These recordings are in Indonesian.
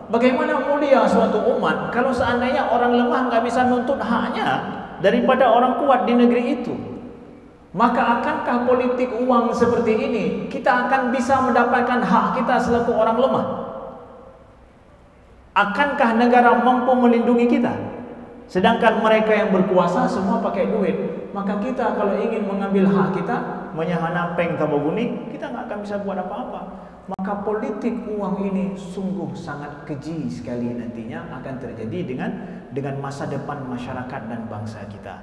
Bagaimana mulia suatu umat kalau seandainya orang lemah nggak bisa nuntut haknya daripada orang kuat di negeri itu? Maka akankah politik uang seperti ini kita akan bisa mendapatkan hak kita selaku orang lemah? Akankah negara mampu melindungi kita? Sedangkan mereka yang berkuasa semua pakai duit. Maka kita kalau ingin mengambil hak kita, menyahana peng taboguni, kita nggak akan bisa buat apa-apa. Maka politik uang ini sungguh sangat keji sekali nantinya akan terjadi dengan masa depan masyarakat dan bangsa kita.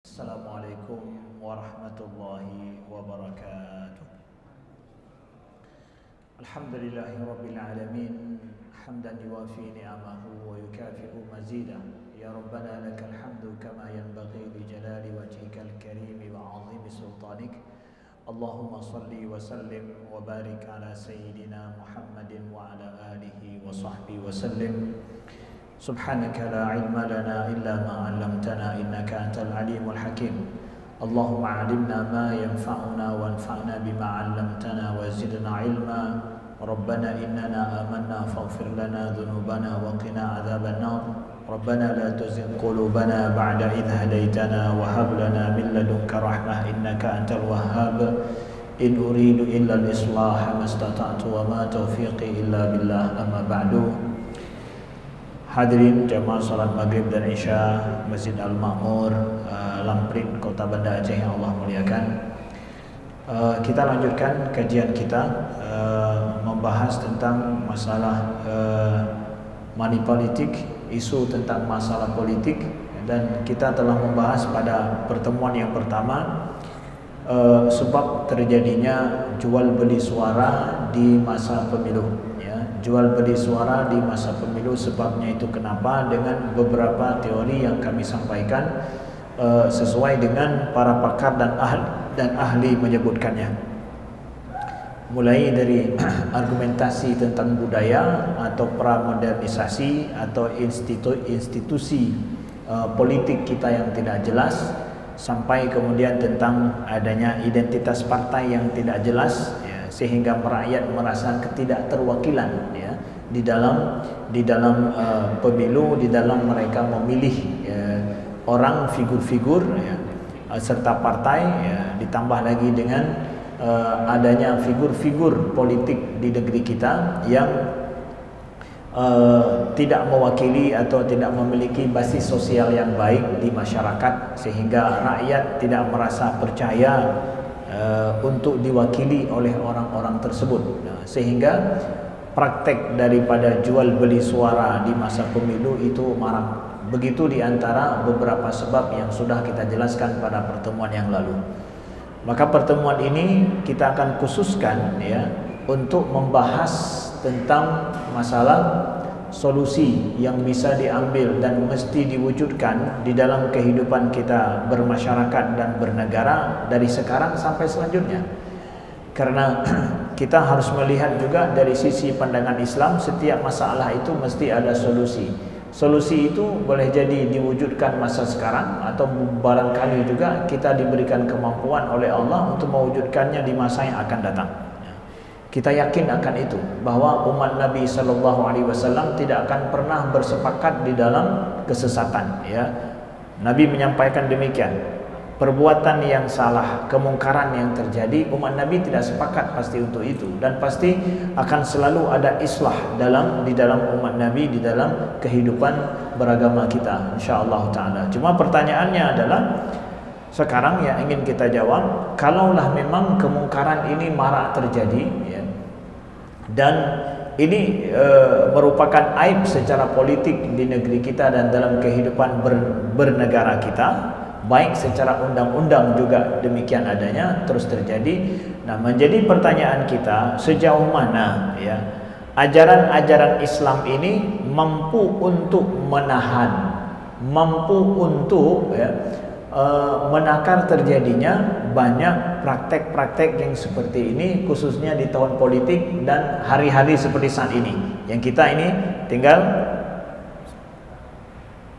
Assalamualaikum warahmatullahi wabarakatuh. Alhamdulillahirabbil alamin, hamdan yuwafi ni'amahu wa yukafi'u mazidah. Ya Rabbana lakal hamdu kama yanbaghi li jalali wajhikal karim wa 'azimi sultanik. Allahumma salli wa sallim wa barik ala sayyidina Muhammadin wa ala alihi wa sahbihi wa sallim. Subhanaka la ilma lana illa ma 'allamtana innaka antal alimul hakim. Allahumma 'allimna ma yanfa'una wanfa'na bima 'allamtana wa zidna ilma. Rabbana innana amanna faghfir lana dhunubana wa qina 'adzaban nar. Rabbana la tuzigh qulubana ba'da idh hadaytana wa hab lana min ladunka rahmah innaka antal wahhab. In uridu illa al-islah mastata'tu wa ma taufiqi illa billah, amma ba'du. Hadirin jamaah salat maghrib dan isya Masjid Al-Ma'mur, Lamprin, Kota Banda Aceh yang Allah muliakan. Kita lanjutkan kajian kita membahas tentang masalah money politik, isu tentang masalah politik, dan kita telah membahas pada pertemuan yang pertama sebab terjadinya jual beli suara di masa pemilu. Jual beli suara di masa pemilu, sebabnya itu kenapa, dengan beberapa teori yang kami sampaikan sesuai dengan para pakar dan ahli menyebutkannya, mulai dari argumentasi tentang budaya atau pramodernisasi atau institusi politik kita yang tidak jelas, sampai kemudian tentang adanya identitas partai yang tidak jelas, sehingga rakyat merasa ketidakterwakilan di dalam pemilu, di dalam mereka memilih orang, figur-figur serta partai, ditambah lagi dengan adanya figur-figur politik di negeri kita yang tidak mewakili atau tidak memiliki basis sosial yang baik di masyarakat, sehingga rakyat tidak merasa percaya untuk diwakili oleh orang-orang tersebut. Sehingga praktek daripada jual beli suara di masa pemilu itu marak. Begitu diantara beberapa sebab yang sudah kita jelaskan pada pertemuan yang lalu. Maka pertemuan ini kita akan khususkan untuk membahas tentang masalah solusi yang bisa diambil dan mesti diwujudkan di dalam kehidupan kita bermasyarakat dan bernegara dari sekarang sampai selanjutnya. Karena kita harus melihat juga dari sisi pandangan Islam, setiap masalah itu mesti ada solusi. Solusi itu boleh jadi diwujudkan masa sekarang, atau barangkali juga kita diberikan kemampuan oleh Allah untuk mewujudkannya di masa yang akan datang. Kita yakin akan itu, bahwa umat Nabi SAW tidak akan pernah bersepakat di dalam kesesatan. Nabi menyampaikan demikian. Perbuatan yang salah, kemungkaran yang terjadi, umat Nabi tidak sepakat pasti untuk itu, dan pasti akan selalu ada islah di dalam umat Nabi, di dalam kehidupan beragama kita, insyaallah taala. Cuma pertanyaannya adalah sekarang yang ingin kita jawab, kalaulah memang kemungkaran ini marak terjadi, dan ini merupakan aib secara politik di negeri kita dan dalam kehidupan bernegara kita, baik secara undang-undang juga demikian adanya terus terjadi. Nah, menjadi pertanyaan kita, sejauh mana ajaran-ajaran Islam ini mampu untuk menahan, mampu untuk menakar terjadinya banyak praktek-praktek yang seperti ini, khususnya di tahun politik dan hari-hari seperti saat ini, yang kita ini tinggal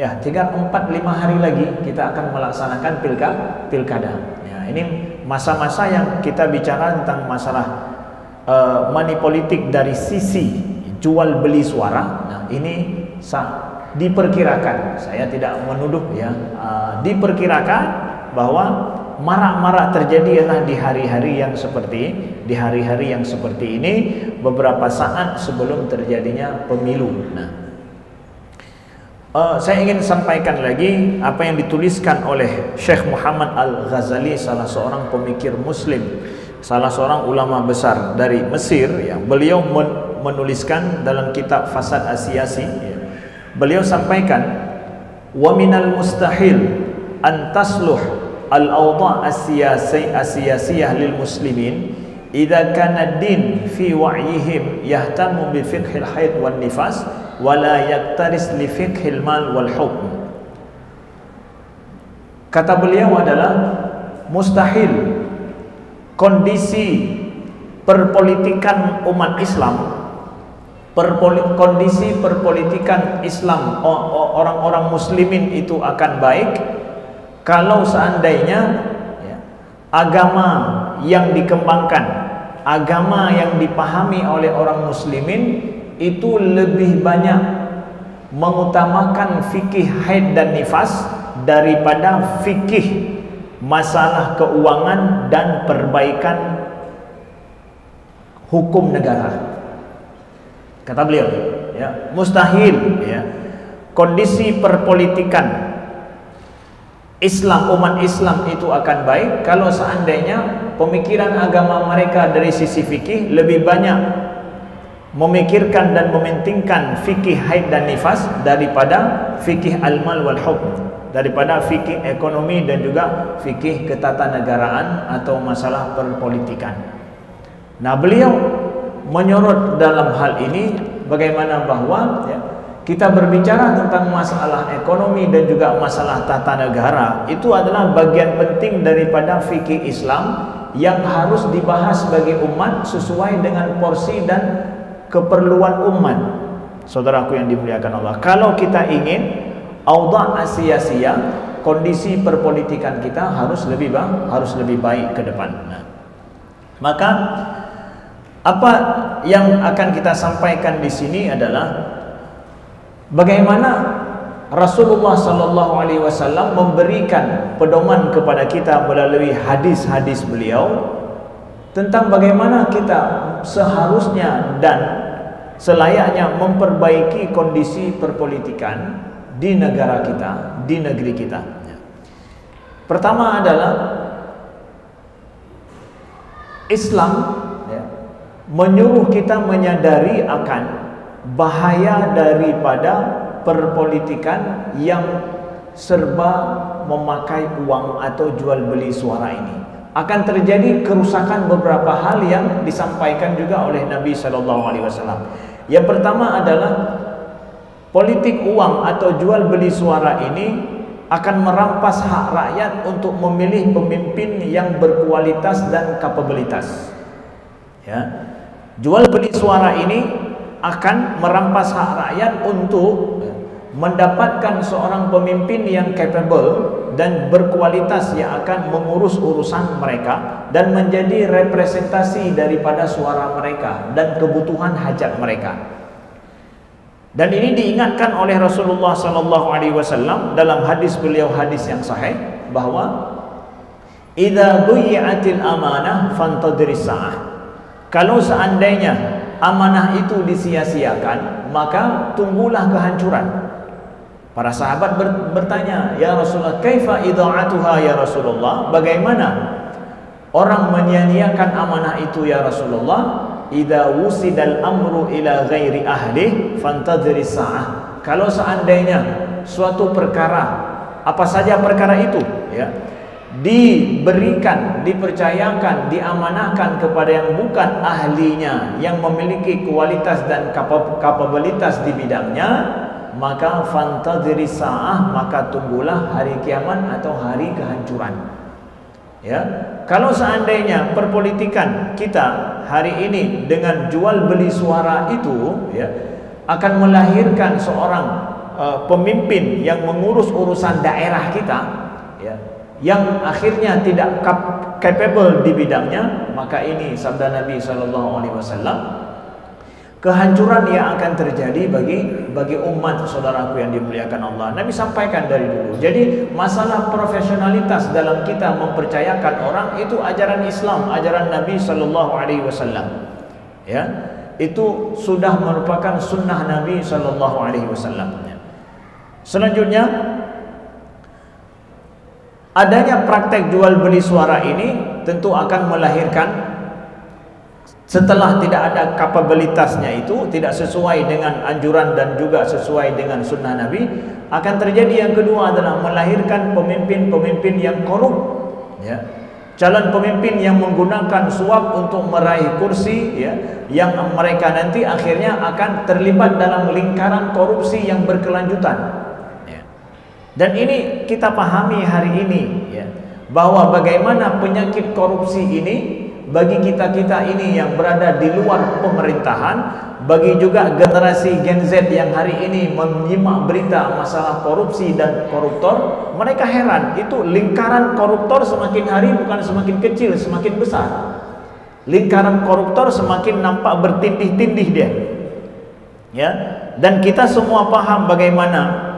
4-5 hari lagi kita akan melaksanakan pilkada. Ini masa-masa yang kita bicara tentang masalah money politik dari sisi jual beli suara. Nah, ini diperkirakan, saya tidak menuduh ya, diperkirakan bahwa marak-marak terjadi adalah di hari-hari yang seperti ini beberapa saat sebelum terjadinya pemilu. Nah, saya ingin sampaikan lagi apa yang dituliskan oleh Syekh Muhammad Al-Ghazali, salah seorang pemikir muslim, salah seorang ulama besar dari Mesir ya. Beliau menuliskan dalam kitab Fasad As-Siyasi ya. Beliau sampaikan, wa minal mustahil an tasluh al-awda' as-siyasiyah lil muslimin idza kana ad-din fi wa'yihim yahtamu bi fiqhil haid wan nifas wa la yaktaris li fiqhil mal wal hukm. Kata beliau adalah mustahil kondisi perpolitikan umat Islam, kondisi perpolitikan Islam orang-orang muslimin itu akan baik kalau seandainya ya, agama yang dikembangkan, agama yang dipahami oleh orang muslimin itu lebih banyak mengutamakan fikih haid dan nifas daripada fikih masalah keuangan dan perbaikan hukum negara. Kata beliau ya, mustahil ya, kondisi perpolitikan Islam, umat Islam itu akan baik kalau seandainya pemikiran agama mereka dari sisi fikih lebih banyak memikirkan dan mementingkan fikih haid dan nifas daripada fikih al-mal wal hukm, daripada fikih ekonomi dan juga fikih ketatanegaraan atau masalah perpolitikan. Nah, beliau menyorot dalam hal ini bagaimana bahwa ya, kita berbicara tentang masalah ekonomi dan juga masalah tata negara itu adalah bagian penting daripada fikih Islam yang harus dibahas sebagai umat sesuai dengan porsi dan keperluan umat. Saudaraku yang dimuliakan Allah, kalau kita ingin awda' as-siyasiyah, kondisi perpolitikan kita harus lebih baik ke depan. Nah, maka apa yang akan kita sampaikan di sini adalah bagaimana Rasulullah Sallallahu Alaihi Wasallam memberikan pedoman kepada kita melalui hadis-hadis beliau tentang bagaimana kita seharusnya dan selayaknya memperbaiki kondisi perpolitikan di negara kita, di negeri kita. Pertama adalah Islam ya, menyuruh kita menyadari akan bahaya daripada perpolitikan yang serba memakai uang atau jual beli suara ini. Akan terjadi kerusakan beberapa hal yang disampaikan juga oleh Nabi Shallallahu Alaihi Wasallam. Yang pertama adalah politik uang atau jual beli suara ini akan merampas hak rakyat untuk memilih pemimpin yang berkualitas dan kapabilitas. Ya, jual beli suara ini akan merampas hak rakyat untuk mendapatkan seorang pemimpin yang capable dan berkualitas yang akan mengurus urusan mereka dan menjadi representasi daripada suara mereka dan kebutuhan hajat mereka. Dan ini diingatkan oleh Rasulullah Sallallahu Alaihi Wasallam dalam hadis beliau, hadis yang sahih, bahwa idza duyi'atil amanah fantadhiris sa'ah. Kalau seandainya amanah itu disia-siakan, maka tunggulah kehancuran. Para sahabat bertanya, ya Rasulullah, kaifa idha'atuha ya Rasulullah? Bagaimana orang menyia-nyiakan amanah itu ya Rasulullah? Idza wusidal amru ila ghairi ahli fantadhiris sa'ah. Kalau seandainya suatu perkara, apa saja perkara itu ya, diberikan, dipercayakan, diamanahkan kepada yang bukan ahlinya, yang memiliki kualitas dan kapabilitas di bidangnya, maka fantadhiris sa'ah, maka tunggulah hari kiamat atau hari kehancuran. Ya, kalau seandainya perpolitikan kita hari ini dengan jual beli suara itu ya, akan melahirkan seorang pemimpin yang mengurus urusan daerah kita ya, yang akhirnya tidak capable di bidangnya, maka ini sabda Nabi SAW, kehancuran yang akan terjadi bagi umat saudaraku yang dimuliakan Allah. Nabi sampaikan dari dulu. Jadi masalah profesionalitas dalam kita mempercayakan orang itu ajaran Islam, ajaran Nabi SAW. Ya, itu sudah merupakan sunnah Nabi SAW. Selanjutnya, adanya praktek jual beli suara ini tentu akan melahirkan, setelah tidak ada kapabilitasnya itu, tidak sesuai dengan anjuran dan juga sesuai dengan sunnah Nabi, akan terjadi yang kedua adalah melahirkan pemimpin-pemimpin yang korup, ya. Calon pemimpin yang menggunakan suap untuk meraih kursi, ya, yang mereka nanti akhirnya akan terlibat dalam lingkaran korupsi yang berkelanjutan, ya. Dan ini kita pahami hari ini, ya, bahwa bagaimana penyakit korupsi ini bagi kita-kita ini yang berada di luar pemerintahan, bagi juga generasi Gen Z yang hari ini menyimak berita masalah korupsi dan koruptor, mereka heran, itu lingkaran koruptor semakin hari bukan semakin kecil, semakin besar. Lingkaran koruptor semakin nampak bertindih-tindih dia. Ya, dan kita semua paham bagaimana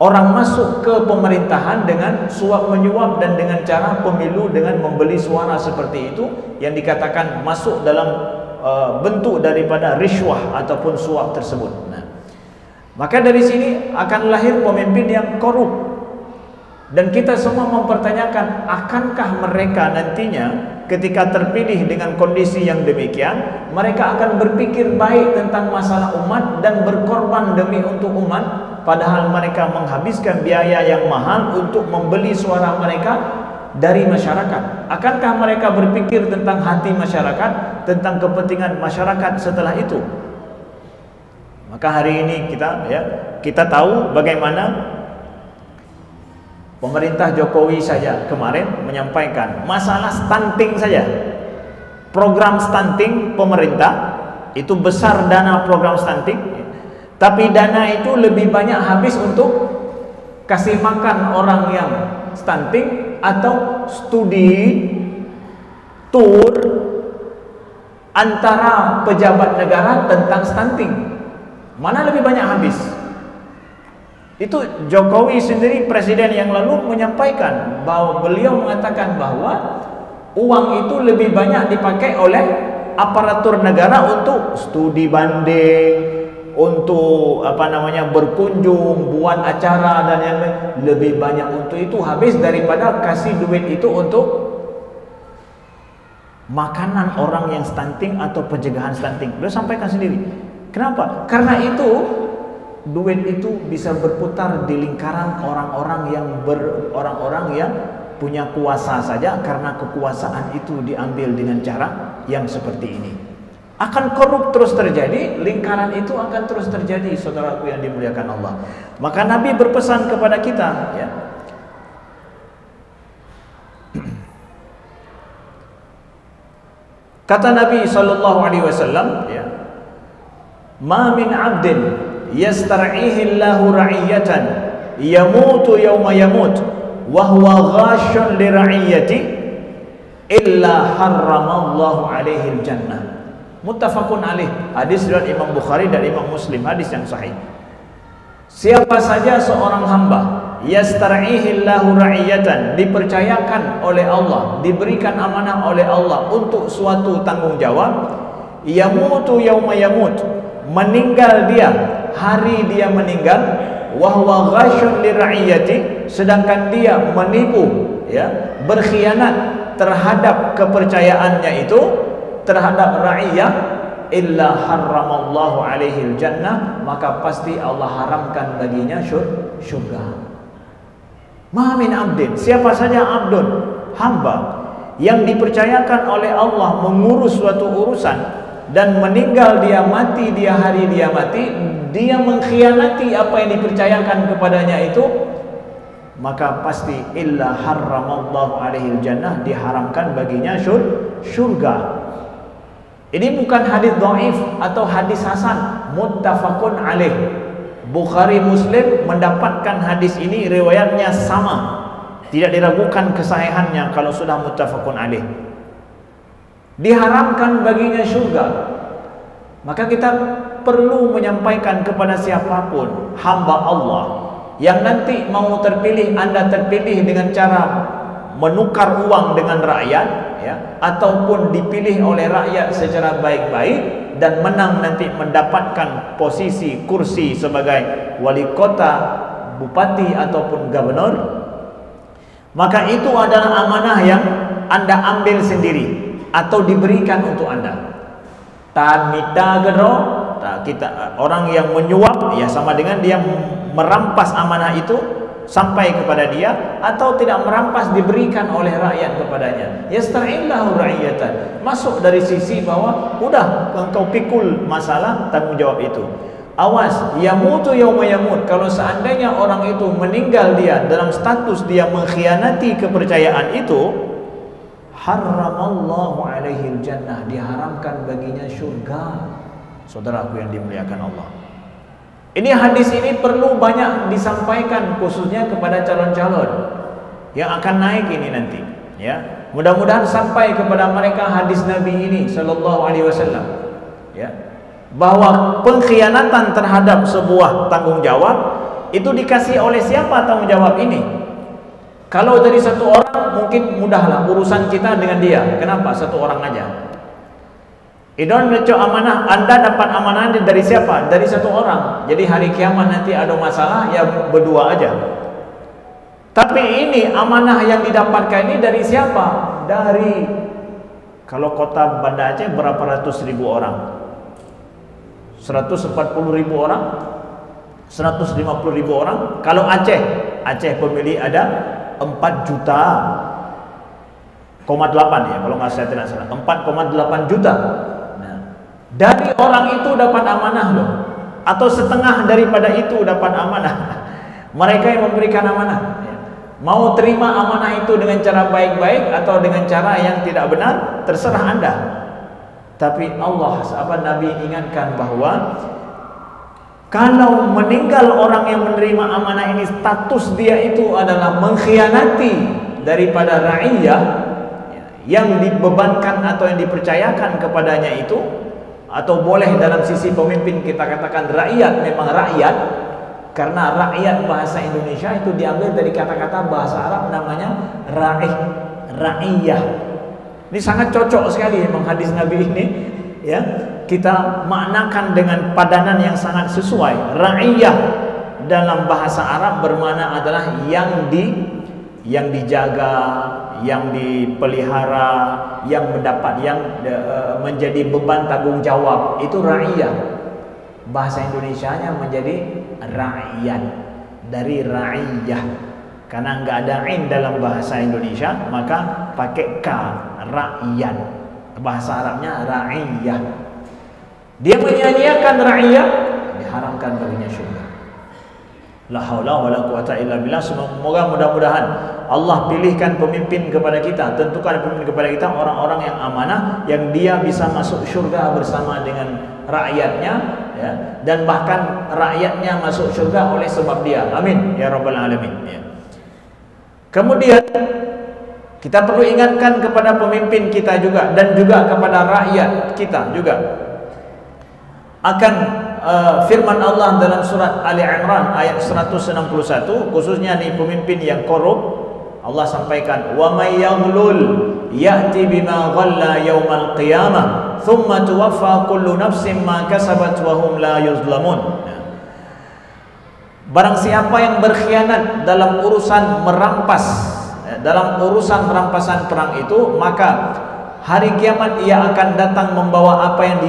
orang masuk ke pemerintahan dengan suap menyuap dan dengan cara pemilu dengan membeli suara seperti itu, yang dikatakan masuk dalam bentuk daripada riswah ataupun suap tersebut. Nah, maka dari sini akan lahir pemimpin yang korup, dan kita semua mempertanyakan, akankah mereka nantinya ketika terpilih dengan kondisi yang demikian, mereka akan berpikir baik tentang masalah umat dan berkorban demi untuk umat, padahal mereka menghabiskan biaya yang mahal untuk membeli suara mereka dari masyarakat. Akankah mereka berpikir tentang hati masyarakat, tentang kepentingan masyarakat setelah itu? Maka hari ini kita tahu bagaimana pemerintah Jokowi saja kemarin menyampaikan masalah stunting saja. Program stunting pemerintah itu besar, dana program stunting, tapi dana itu lebih banyak habis untuk kasih makan orang yang stunting atau studi tour antara pejabat negara tentang stunting. Mana lebih banyak habis? Itu Jokowi sendiri, presiden yang lalu, menyampaikan bahwa beliau mengatakan bahwa uang itu lebih banyak dipakai oleh aparatur negara untuk studi banding, untuk berkunjung, buat acara dan yang lain. Lebih banyak untuk itu habis daripada kasih duit itu untuk makanan orang yang stunting atau pencegahan stunting. Beliau sampaikan sendiri. Kenapa? Karena itu duit itu bisa berputar di lingkaran orang-orang yang punya kuasa saja, karena kekuasaan itu diambil dengan cara yang seperti ini. Akan korup terus terjadi, lingkaran itu akan terus terjadi, saudaraku yang dimuliakan Allah. Maka Nabi berpesan kepada kita, ya. Kata Nabi SAW, ya, "Ma min 'abdin yastar'ihi Allahu ra'iyatan yamutu yawma yamut wa huwa ghashun li ra'iyati illa harramallahu 'alaihi al-jannah." Muttafaqun alaih. Hadis riwayat Imam Bukhari dan Imam Muslim, hadis yang sahih. Siapa saja seorang hamba yastar'ihi Allahu ra'iyatan, dipercayakan oleh Allah, diberikan amanah oleh Allah untuk suatu tanggung jawab, yamutu yauma yamut, meninggal dia hari dia meninggal, wa huwa ghashun li ra'iyati, sedangkan dia menipu, ya, berkhianat terhadap kepercayaannya itu, terhadap ra'iyah, illa harramallahu alaihi jannah, maka pasti Allah haramkan baginya syurga. Ma min abdin, siapa saja abdun, hamba yang dipercayakan oleh Allah mengurus suatu urusan dan meninggal dia mati, dia hari dia mati, dia mengkhianati apa yang dipercayakan kepadanya itu, maka pasti illa harramallahu alaihi jannah, diharamkan baginya syurga. Ini bukan hadis dhaif atau hadis hasan, muttafaqun alaih. Bukhari Muslim mendapatkan hadis ini, riwayatnya sama. tidak diragukan kesahihannya kalau sudah muttafaqun alaih. Diharamkan baginya surga. Maka kita perlu menyampaikan kepada siapapun hamba Allah yang nanti mau terpilih, Anda terpilih dengan cara menukar uang dengan rakyat, ya, ataupun dipilih oleh rakyat secara baik-baik dan menang nanti mendapatkan posisi kursi sebagai wali kota, bupati ataupun gubernur, maka itu adalah amanah yang Anda ambil sendiri atau diberikan untuk Anda. Tanmita gedro, kita orang yang menyuap ya sama dengan dia merampas amanah itu sampai kepada dia, atau tidak merampas diberikan oleh rakyat kepadanya. Yasta'illahu ra'iyatan, masuk dari sisi bahwa udah engkau pikul masalah tanggung jawab itu. Awas, yamutu yauma yamut, kalau seandainya orang itu meninggal dia dalam status dia mengkhianati kepercayaan itu, haramallahu alaihi jannah, diharamkan baginya surga. Saudaraku yang dimuliakan Allah, ini hadis ini perlu banyak disampaikan khususnya kepada calon-calon yang akan naik ini nanti, ya. Mudah-mudahan sampai kepada mereka hadis Nabi ini sallallahu alaihi wasallam, ya, bahwa pengkhianatan terhadap sebuah tanggung jawab itu dikasih oleh siapa tanggung jawab ini. Kalau dari satu orang mungkin mudahlah urusan kita dengan dia. Kenapa satu orang aja? Idon lecok amanah, Anda dapat amanah dari siapa? Dari satu orang. Jadi hari kiamat nanti ada masalah ya berdua aja. Tapi ini amanah yang didapatkan ini dari siapa? Dari, kalau kota Banda Aceh berapa ratus ribu orang? 140 ribu orang? 150 ribu orang? Kalau Aceh pemilih ada 4 juta 8 ya, kalau nggak saya tidak salah, 4,8 juta. Nah, dari orang itu dapat amanah loh, atau setengah daripada itu dapat amanah. Mereka yang memberikan amanah, ya. Mau terima amanah itu dengan cara baik-baik atau dengan cara yang tidak benar, terserah Anda. Tapi Allah, sahabat Nabi ingatkan bahwa kalau meninggal orang yang menerima amanah ini, status dia itu adalah mengkhianati daripada ra'iyah yang dibebankan atau yang dipercayakan kepadanya itu, atau boleh dalam sisi pemimpin kita katakan rakyat, memang rakyat, karena rakyat bahasa Indonesia itu diambil dari kata-kata bahasa Arab namanya ra'iyah. Ini sangat cocok sekali memang hadis Nabi ini, ya. Kita maknakan dengan padanan yang sangat sesuai. Ra'iyah dalam bahasa Arab bermakna adalah yang dijaga, yang dipelihara, yang menjadi beban tanggung jawab, itu ra'iyah. Bahasa Indonesianya menjadi rakyat, dari ra'iyah. Karena nggak ada ain dalam bahasa Indonesia, maka pakai ka, rakyat. Bahasa Arabnya ra'iyah. Dia menyanyiakan rakyat, diharamkan baginya syurga. La haula wala quwata illa billah. Semoga mudah-mudahan Allah pilihkan pemimpin kepada kita, tentukan pemimpin kepada kita orang-orang yang amanah, yang dia bisa masuk syurga bersama dengan rakyatnya, ya, dan bahkan rakyatnya masuk syurga oleh sebab dia. Amin ya rabbal alamin, ya. Kemudian kita perlu ingatkan kepada pemimpin kita juga, dan juga kepada rakyat kita juga, akan firman Allah dalam surat Ali Imran ayat 161, khususnya di pemimpin yang korup. Allah sampaikan, wa may yaghlul ya'ti bima ghalla yaumal qiyamah thumma tuwaffa kullu nafsin ma kasabat wa hum la yuzlamun. Barang siapa yang berkhianat dalam urusan merampas, dalam urusan perampasan perang itu, maka hari kiamat ia akan datang membawa apa yang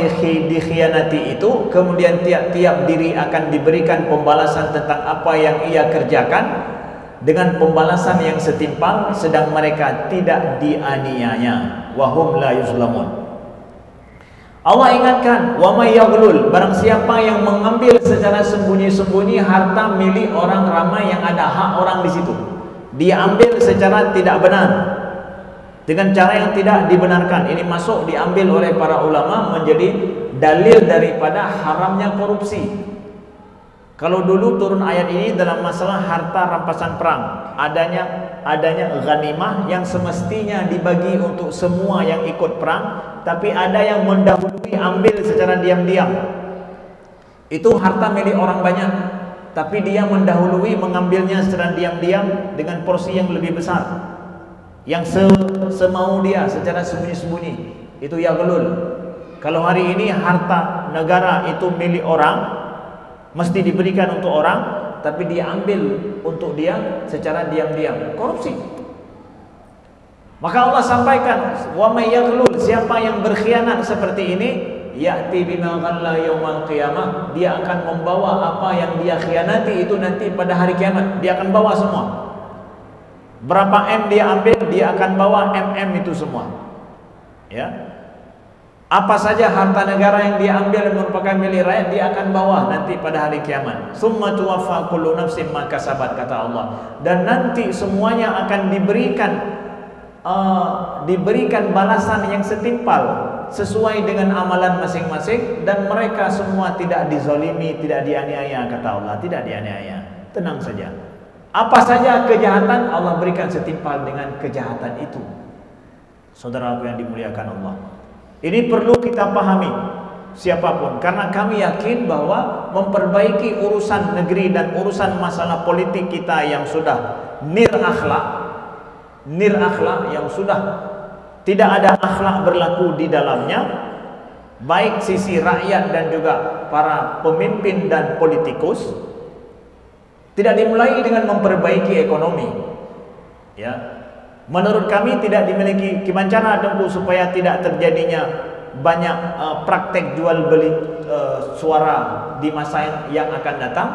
dikhianati itu, kemudian tiap-tiap diri akan diberikan pembalasan tentang apa yang ia kerjakan dengan pembalasan yang setimpal, sedang mereka tidak dianiaya. Wahum la yuzlamun. Allah ingatkan, wa may yaghlul, barang siapa yang mengambil secara sembunyi-sembunyi harta milik orang ramai yang ada hak orang di situ, dia ambil secara tidak benar, dengan cara yang tidak dibenarkan. Ini masuk diambil oleh para ulama menjadi dalil daripada haramnya korupsi. Kalau dulu turun ayat ini dalam masalah harta rampasan perang, adanya ghanimah yang semestinya dibagi untuk semua yang ikut perang, tapi ada yang mendahului ambil secara diam-diam. Itu harta milik orang banyak, tapi dia mendahului mengambilnya secara diam-diam dengan porsi yang lebih besar, yang semau dia secara sembunyi-sembunyi. Itu yaghlul. Kalau hari ini harta negara itu milik orang, mesti diberikan untuk orang, tapi dia ambil untuk dia secara diam-diam. Korupsi. Maka Allah sampaikan, wa may yaghlul, siapa yang berkhianat seperti ini, ya'ti bima ghalla yaumal qiyamah, dia akan membawa apa yang dia khianati itu nanti pada hari kiamat, dia akan bawa semua. Berapa M dia ambil, dia akan bawa MM itu semua. Ya. Apa saja harta negara yang dia ambil yang merupakan milik rakyat, dia akan bawa nanti pada hari kiamat. Summa tuwaffa kullu nafsin ma kasabat, kata Allah. Dan nanti semuanya akan diberikan balasan yang setimpal sesuai dengan amalan masing-masing, dan mereka semua tidak dizalimi, tidak dianiaya, kata Allah, tidak dianiaya. Tenang saja. Apa saja kejahatan, Allah berikan setimpal dengan kejahatan itu. Saudaraku yang dimuliakan Allah, ini perlu kita pahami siapapun, karena kami yakin bahwa memperbaiki urusan negeri dan urusan masalah politik kita yang sudah nir akhlak, yang sudah tidak ada akhlak berlaku di dalamnya, baik sisi rakyat dan juga para pemimpin dan politikus, tidak dimulai dengan memperbaiki ekonomi. Ya. Menurut kami tidak dimiliki gimana tentu supaya tidak terjadinya banyak praktek jual beli suara di masa yang akan datang.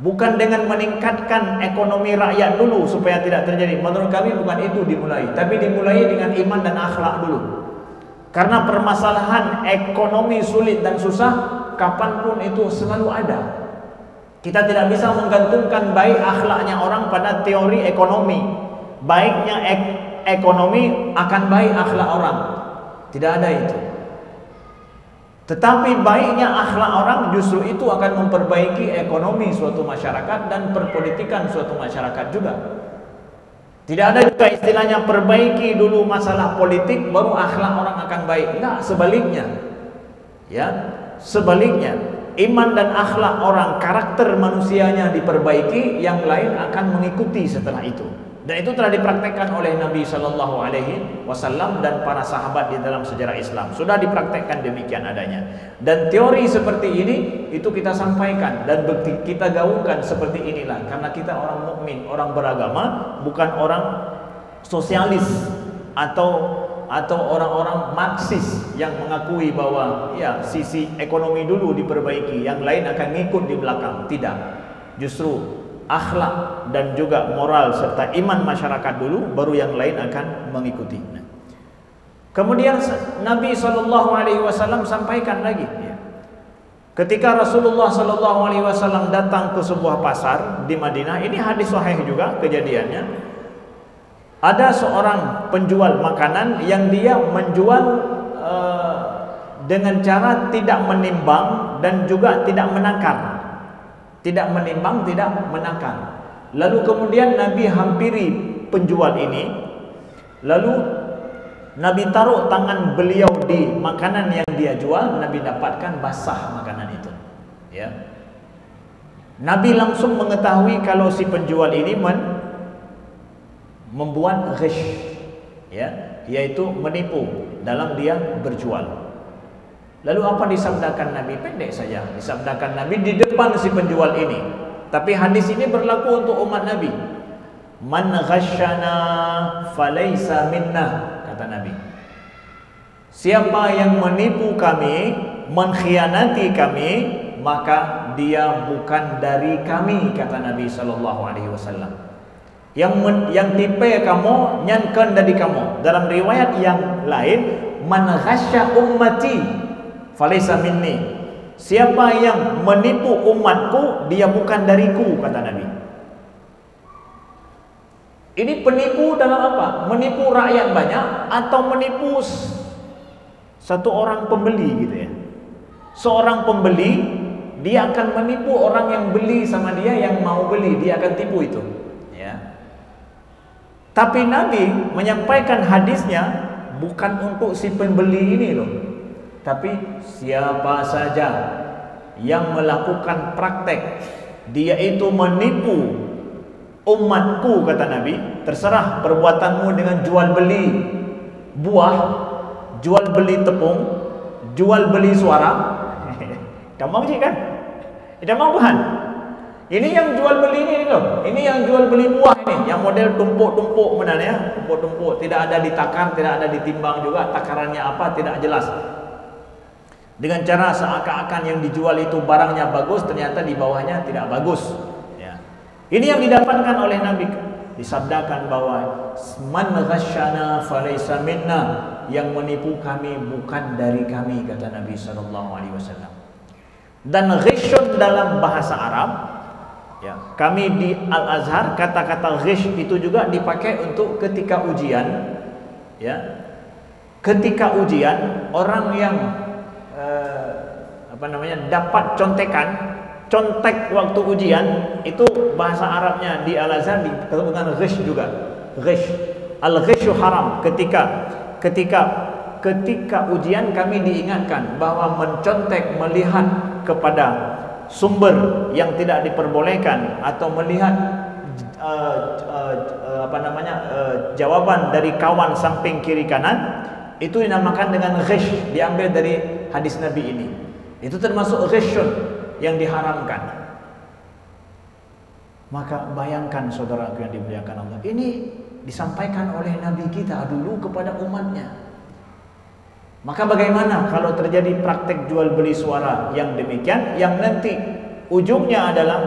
Bukan dengan meningkatkan ekonomi rakyat dulu supaya tidak terjadi. Menurut kami bukan itu dimulai, tapi dimulai dengan iman dan akhlak dulu. Karena permasalahan ekonomi sulit dan susah, kapanpun itu selalu ada. Kita tidak bisa menggantungkan baik akhlaknya orang pada teori ekonomi. Baiknya ekonomi akan baik akhlak orang. Tidak ada itu. Tetapi baiknya akhlak orang justru itu akan memperbaiki ekonomi suatu masyarakat dan perpolitikan suatu masyarakat juga. Tidak ada juga istilahnya perbaiki dulu masalah politik baru akhlak orang akan baik. Enggak, sebaliknya. Ya, sebaliknya. Iman dan akhlak orang, karakter manusianya diperbaiki, yang lain akan mengikuti setelah itu. Dan itu telah dipraktekkan oleh Nabi Shallallahu Alaihi Wasallam dan para sahabat di dalam sejarah Islam. Sudah dipraktekkan demikian adanya. Dan teori seperti ini itu kita sampaikan dan kita gaungkan seperti inilah. Karena kita orang mukmin, orang beragama, bukan orang sosialis atau orang-orang Marxis yang mengakui bahwa ya sisi ekonomi dulu diperbaiki, yang lain akan ngikut di belakang. Tidak. Justru akhlak dan juga moral serta iman masyarakat dulu, baru yang lain akan mengikuti. Kemudian Nabi SAW sampaikan lagi, ketika Rasulullah SAW datang ke sebuah pasar di Madinah, ini hadis sahih juga kejadiannya. Ada seorang penjual makanan yang dia menjual dengan cara tidak menimbang dan juga tidak menakar. Tidak menimbang, tidak menakar. Lalu kemudian Nabi hampiri penjual ini, lalu Nabi taruh tangan beliau di makanan yang dia jual, Nabi dapatkan basah makanan itu. Ya. Nabi langsung mengetahui kalau si penjual ini membuat ghish, ya, yaitu menipu dalam dia berjual. Lalu apa disabdakan Nabi? Pendek saja disabdakan Nabi di depan si penjual ini. Tapi hadis ini berlaku untuk umat Nabi. Man ghasyana falaysa minna, kata Nabi. Siapa yang menipu kami, mengkhianati kami, maka dia bukan dari kami, kata Nabi SAW. Yang tipe kamu, nyankan dari kamu. Dalam riwayat yang lain, man ghasya ummati falaysa minni. Siapa yang menipu umatku, dia bukan dariku, kata Nabi. Ini penipu dalam apa? Menipu rakyat banyak atau menipu satu orang pembeli gitu ya. Seorang pembeli dia akan menipu orang yang beli sama dia, yang mau beli, dia akan tipu itu. Ya. Tapi Nabi menyampaikan hadisnya bukan untuk si pembeli ini loh, tapi siapa saja yang melakukan praktek dia itu menipu umatku, kata Nabi, terserah perbuatanmu dengan jual beli buah, jual beli tepung, jual beli suara. Dah mau je kan? Dah mau bahan. Ini yang jual beli ini loh. Ini yang jual beli buah ini, yang model tumpuk-tumpuk benar ya, tumpuk-tumpuk, tidak ada ditakar, tidak ada ditimbang juga, takarannya apa tidak jelas. Dengan cara seakan-akan yang dijual itu barangnya bagus, ternyata di bawahnya tidak bagus. Ya. Ini yang didapatkan oleh Nabi. Disabdakan bahwa man ghasyana falaysa minna, yang menipu kami bukan dari kami, kata Nabi SAW. Dan ghisyun dalam bahasa Arab, ya, kami di Al-Azhar kata-kata ghish itu juga dipakai untuk ketika ujian, ya. Ketika ujian orang yang dapat contek waktu ujian, itu bahasa Arabnya di Al-Azhar dikatakan ghish juga. Ghish. Al-ghisyu haram. Ketika ujian kami diingatkan bahwa mencontek, melihat kepada sumber yang tidak diperbolehkan atau melihat jawaban dari kawan samping kiri kanan, itu dinamakan dengan ghish, diambil dari hadis Nabi ini. Itu termasuk ghisyun yang diharamkan. Maka bayangkan saudara yang dimuliakan Allah, ini disampaikan oleh Nabi kita dulu kepada umatnya. Maka bagaimana kalau terjadi praktek jual beli suara yang demikian, yang nanti ujungnya adalah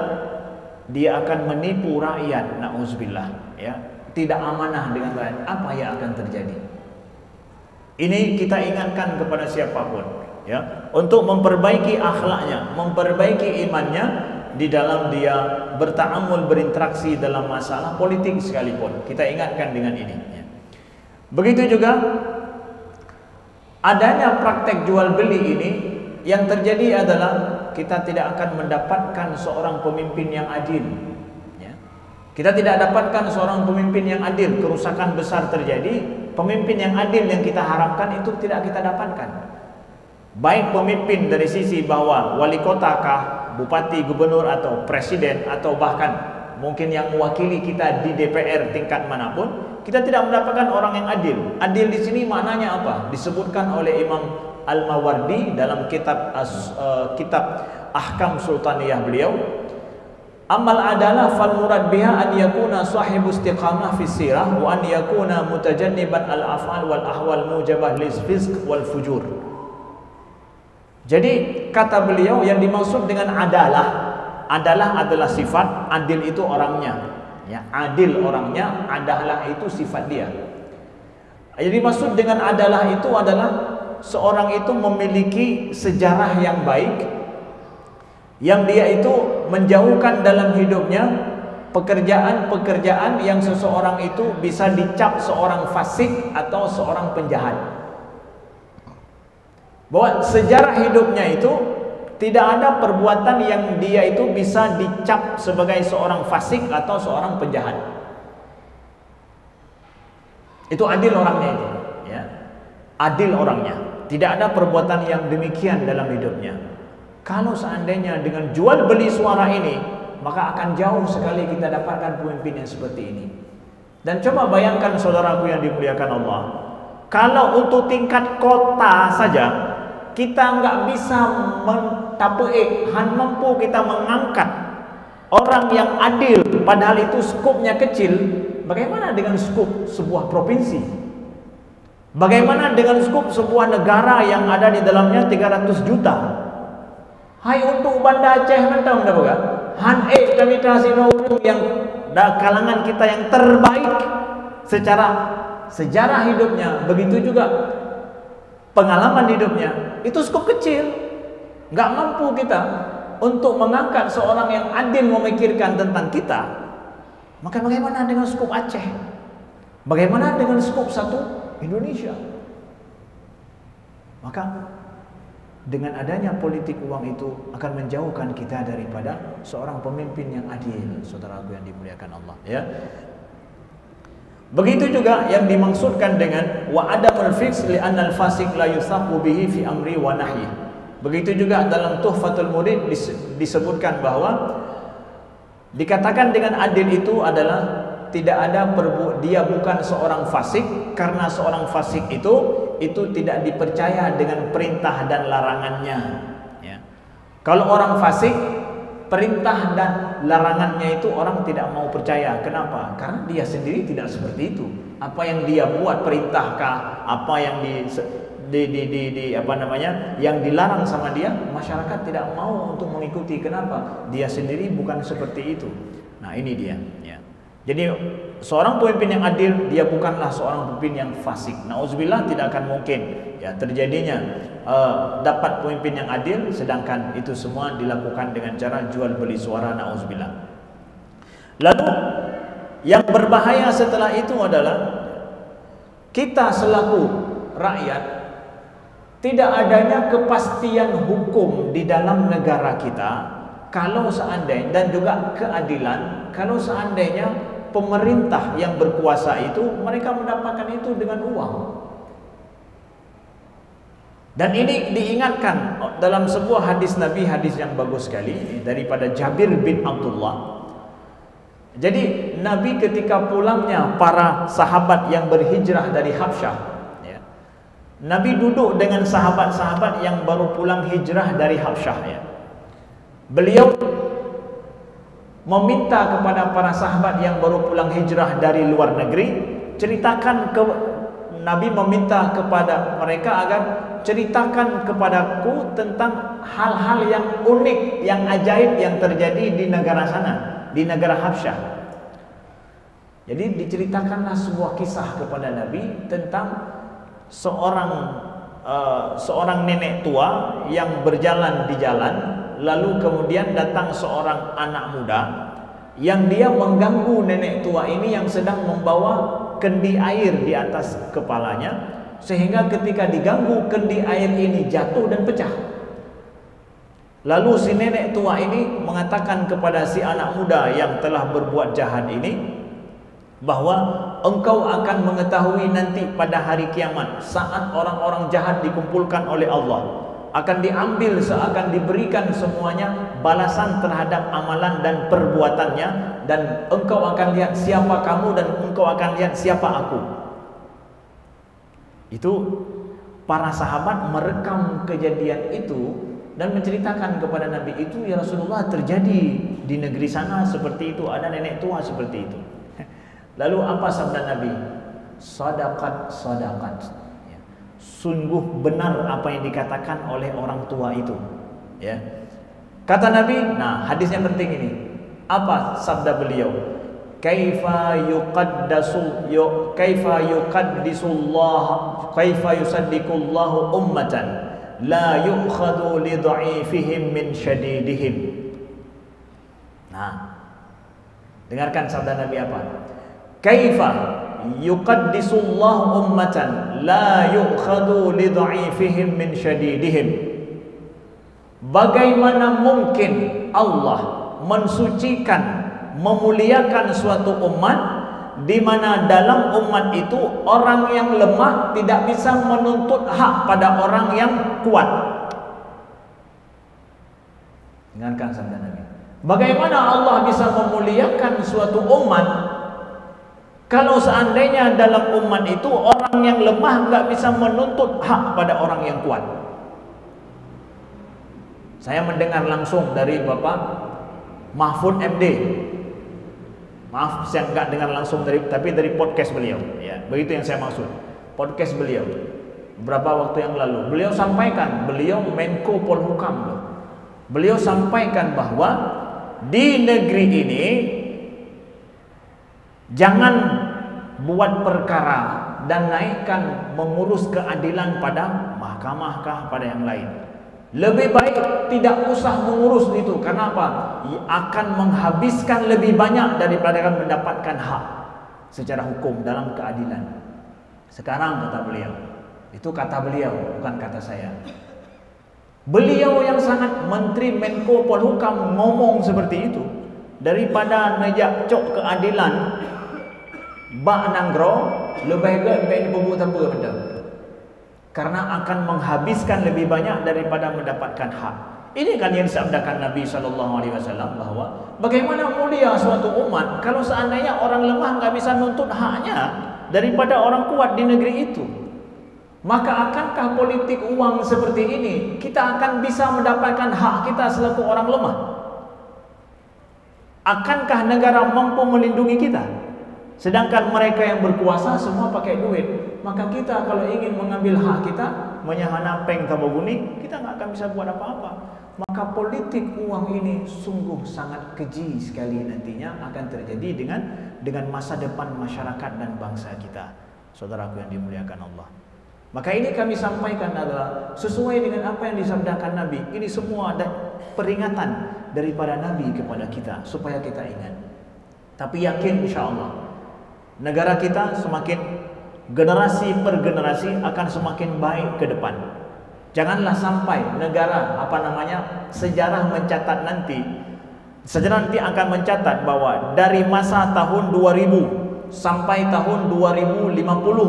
dia akan menipu rakyat, na'udzubillah, ya, tidak amanah dengan rakyat. Apa yang akan terjadi? Ini kita ingatkan kepada siapapun, ya, untuk memperbaiki akhlaknya, memperbaiki imannya di dalam dia berta'amul, berinteraksi dalam masalah politik sekalipun. Kita ingatkan dengan ini, ya. Begitu juga adanya praktek jual beli ini, yang terjadi adalah kita tidak akan mendapatkan seorang pemimpin yang adil, ya. Kita tidak dapatkan seorang pemimpin yang adil, kerusakan besar terjadi. Pemimpin yang adil yang kita harapkan itu tidak kita dapatkan. Baik pemimpin dari sisi bahwa wali kota kah, bupati, gubernur, atau presiden, atau bahkan mungkin yang mewakili kita di DPR tingkat manapun, kita tidak mendapatkan orang yang adil. Adil di sini maknanya apa? Disebutkan oleh Imam Al-Mawardi dalam kitab Ahkam Sultaniyah beliau, amal adalah fal murad biha an yakuna sahibu istiqamah fi sirah wa an yakuna mutajanniban al-af'al wal ahwal mujabah lil fisq wal fujur. Jadi kata beliau yang dimaksud dengan adalah sifat, adil itu orangnya. Ya, adil orangnya, adalah itu sifat dia. Jadi maksud dengan adalah itu adalah seorang itu memiliki sejarah yang baik, yang dia itu menjauhkan dalam hidupnya pekerjaan-pekerjaan yang seseorang itu bisa dicap seorang fasik atau seorang penjahat. Bahwa sejarah hidupnya itu tidak ada perbuatan yang dia itu bisa dicap sebagai seorang fasik atau seorang penjahat. Itu adil orangnya itu, ya. Adil orangnya. Tidak ada perbuatan yang demikian dalam hidupnya. Kalau seandainya dengan jual beli suara ini, maka akan jauh sekali kita dapatkan pemimpin yang seperti ini. Dan coba bayangkan saudaraku yang dimuliakan Allah, kalau untuk tingkat kota saja kita nggak bisa mampu kita mengangkat orang yang adil, padahal itu skupnya kecil. Bagaimana dengan skup sebuah provinsi? Bagaimana dengan skup sebuah negara yang ada di dalamnya 300 juta? Hai, untuk Banda Aceh mentang dah bukan? Han kami kasih yang kalangan kita yang terbaik secara sejarah hidupnya, begitu juga pengalaman hidupnya, itu skup kecil. Nggak mampu kita untuk mengangkat seorang yang adil memikirkan tentang kita. Maka bagaimana dengan skup Aceh? Bagaimana dengan skup satu Indonesia? Maka dengan adanya politik uang itu akan menjauhkan kita daripada seorang pemimpin yang adil, saudaraku yang dimuliakan Allah, ya. Begitu juga yang dimaksudkan dengan wa adamul fix li anna al-fasiq la yusaqu bihi fi amri wa nahyi. Begitu juga dalam Tuhfatul Murid disebutkan bahwa dikatakan dengan adil itu adalah tidak ada dia bukan seorang fasik, karena seorang fasik itu tidak dipercaya dengan perintah dan larangannya, ya. Kalau orang fasik, perintah dan larangannya itu orang tidak mau percaya. Kenapa? Karena dia sendiri tidak seperti itu. Apa yang dia buat perintahkah, apa yang yang dilarang sama dia, masyarakat tidak mau untuk mengikuti. Kenapa? Dia sendiri bukan seperti itu. Nah, ini dia, ya. Jadi seorang pemimpin yang adil, dia bukanlah seorang pemimpin yang fasik. Nauzubillah, tidak akan mungkin ya terjadinya dapat pemimpin yang adil, sedangkan itu semua dilakukan dengan cara jual beli suara. Nauzubillah. Lalu yang berbahaya setelah itu adalah kita selaku rakyat tidak adanya kepastian hukum di dalam negara kita. Kalau seandainya, dan juga keadilan, kalau seandainya pemerintah yang berkuasa itu mereka mendapatkan itu dengan uang. Dan ini diingatkan dalam sebuah hadis Nabi, hadis yang bagus sekali daripada Jabir bin Abdullah. Jadi Nabi ketika pulangnya para sahabat yang berhijrah dari Habsyah, ya, Nabi duduk dengan sahabat-sahabat yang baru pulang hijrah dari Habsyah, ya. Beliau meminta kepada para sahabat yang baru pulang hijrah dari luar negeri, Nabi meminta kepada mereka agar ceritakan kepadaku tentang hal-hal yang unik, yang ajaib yang terjadi di negara sana, di negara Habsyah. Jadi diceritakanlah sebuah kisah kepada Nabi tentang seorang nenek tua yang berjalan di jalan. Lalu kemudian datang seorang anak muda yang dia mengganggu nenek tua ini yang sedang membawa kendi air di atas kepalanya, sehingga ketika diganggu kendi air ini jatuh dan pecah. Lalu si nenek tua ini mengatakan kepada si anak muda yang telah berbuat jahat ini bahwa engkau akan mengetahui nanti pada hari kiamat saat orang-orang jahat dikumpulkan oleh Allah, akan diambil, seakan diberikan semuanya balasan terhadap amalan dan perbuatannya, dan engkau akan lihat siapa kamu dan engkau akan lihat siapa aku. Itu para sahabat merekam kejadian itu dan menceritakan kepada Nabi, itu ya Rasulullah terjadi di negeri sana seperti itu, ada nenek tua seperti itu. Lalu apa sabda Nabi? Sadaqat, sadaqat. Sungguh benar apa yang dikatakan oleh orang tua itu, ya. Kata Nabi, nah hadisnya penting ini. Apa sabda beliau? Kaifa yusaddiqullahu ummatan la yu'khadhu li dha'ifihim min syadidihim. Nah, dengarkan sabda Nabi apa? Kaifa yuqaddisullahu ummatan la yu'khadhu li dha'ifihim min syadidihim. Bagaimana mungkin Allah mensucikan, memuliakan suatu umat di mana dalam umat itu orang yang lemah tidak bisa menuntut hak pada orang yang kuat. Dengarkan sabda Nabi. Bagaimana Allah bisa memuliakan suatu umat kalau seandainya dalam umat itu orang yang lemah nggak bisa menuntut hak pada orang yang kuat? Saya mendengar langsung dari Bapak Mahfud MD. Maaf, saya nggak dengar langsung tapi dari podcast beliau. Ya, begitu yang saya maksud. Podcast beliau. Beberapa waktu yang lalu, beliau sampaikan, beliau Menko Polhukam loh. Beliau sampaikan bahwa di negeri ini jangan buat perkara dan naikkan mengurus keadilan pada mahkamah pada yang lain. Lebih baik tidak usah mengurus itu. Kenapa? Akan menghabiskan lebih banyak daripada mendapatkan hak secara hukum dalam keadilan. Sekarang kata beliau, itu kata beliau, bukan kata saya. Beliau yang sangat Menteri Menko Polhukam ngomong seperti itu, daripada nejak cok keadilan bak nanggro lebih baik bubuk tanpa benda, karena akan menghabiskan lebih banyak daripada mendapatkan hak. Ini kan yang disabdakan Nabi SAW, bahwa bagaimana mulia suatu umat kalau seandainya orang lemah nggak bisa nuntut haknya daripada orang kuat di negeri itu. Maka akankah politik uang seperti ini kita akan bisa mendapatkan hak kita selaku orang lemah? Akankah negara mampu melindungi kita? Sedangkan mereka yang berkuasa semua pakai duit. Maka kita kalau ingin mengambil hak kita, menyahana peng tambah kuning, kita nggak akan bisa buat apa-apa. Maka politik uang ini sungguh sangat keji sekali nantinya akan terjadi dengan masa depan masyarakat dan bangsa kita. Saudaraku yang dimuliakan Allah. Maka ini kami sampaikan adalah sesuai dengan apa yang disabdakan Nabi. Ini semua ada peringatan daripada Nabi kepada kita supaya kita ingat. Tapi yakin insya Allah negara kita semakin generasi per generasi akan semakin baik ke depan. Janganlah sampai negara sejarah mencatat nanti. Sejarah nanti akan mencatat bahwa dari masa tahun 2000 sampai tahun 2050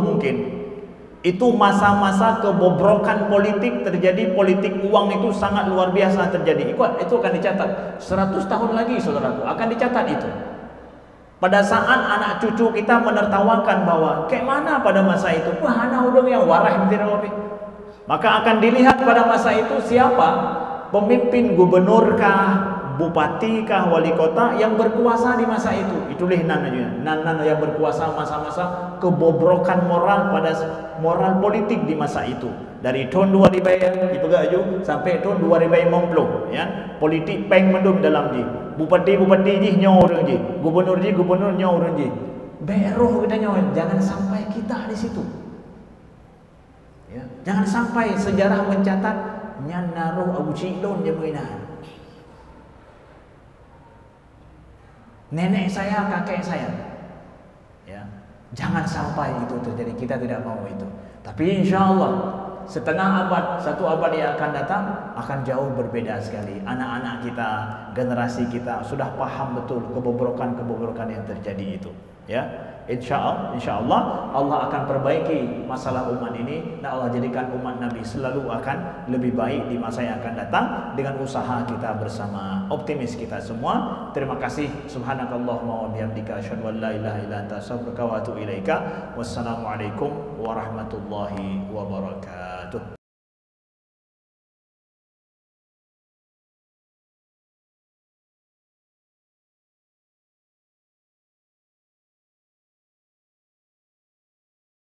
mungkin, itu masa-masa kebobrokan politik terjadi, politik uang itu sangat luar biasa terjadi. Itu akan dicatat 100 tahun lagi, saudaraku, akan dicatat itu. Pada saat anak cucu kita menertawakan bahwa kayak mana pada masa itu, wah anak udah yang warah mesti. Maka akan dilihat pada masa itu siapa pemimpin, gubernurkah, bupatikah, wali kota yang berkuasa di masa itu. Itulah nan yang berkuasa masa-masa kebobrokan moral pada moral politik di masa itu. Dari tahun 2000 dipegaju sampai tahun 2050 ya. Politik peng mendum dalam ji. Bupati ji nyaw orang ji. Gubernur nyaw orang ji. Beroh kita nyaw, jangan sampai kita di situ. Ya, jangan sampai sejarah mencatat nyan naruh Abu Cilon dia mengenal. Nenek saya, kakek saya. Ya, jangan sampai itu terjadi. Kita tidak mau itu. Tapi insya Allah setengah abad, 1 abad yang akan datang akan jauh berbeda sekali. Anak-anak kita, generasi kita sudah paham betul kebobrokan yang terjadi itu. Ya, insya Allah Allah akan perbaiki masalah umat ini dan Allah jadikan umat Nabi selalu akan lebih baik di masa yang akan datang dengan usaha kita bersama. Optimis kita semua. Terima kasih. Subhanakallahumma wa bihamdika asyhadu an la ilaha illa anta astaghfiruka wa atubu ilaika. Wassalamualaikum warahmatullahi wabarakatuh.